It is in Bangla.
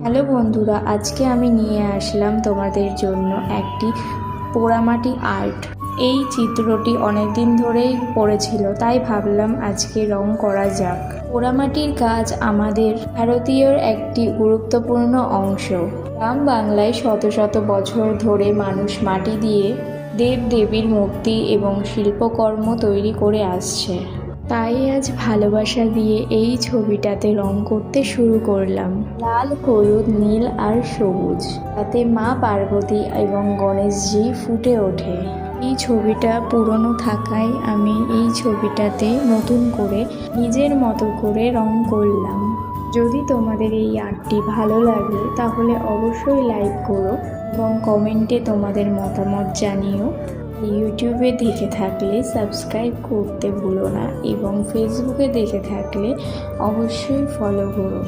হ্যালো বন্ধুরা, আজকে আমি নিয়ে আসলাম তোমাদের জন্য একটি পোড়ামাটি আর্ট। এই চিত্রটি অনেক দিন ধরেই পড়েছিল, তাই ভাবলাম আজকে রং করা যাক। পোড়ামাটির কাজ আমাদের ভারতীয়র একটি গুরুত্বপূর্ণ অংশ। গ্রাম বাংলায় শত শত বছর ধরে মানুষ মাটি দিয়ে দেব দেবীর মূর্তি এবং শিল্পকর্ম তৈরি করে আসছে। তাই আজ ভালোবাসা দিয়ে এই ছবিটাতে রং করতে শুরু করলাম। লাল, হলুদ, নীল আর সবুজ, তাতে মা পার্বতী এবং গণেশজি ফুটে ওঠে। এই ছবিটা পুরনো থাকায় আমি এই ছবিটাতে নতুন করে নিজের মতো করে রং করলাম। যদি তোমাদের এই আর্টটি ভালো লাগে তাহলে অবশ্যই লাইক করো এবং কমেন্টে তোমাদের মতামত জানিও। ইউটিউবে দেখে থাকলে সাবস্ক্রাইব করতে ভুলো না এবং ফেসবুকে দেখে থাকলে অবশ্যই ফলো করো।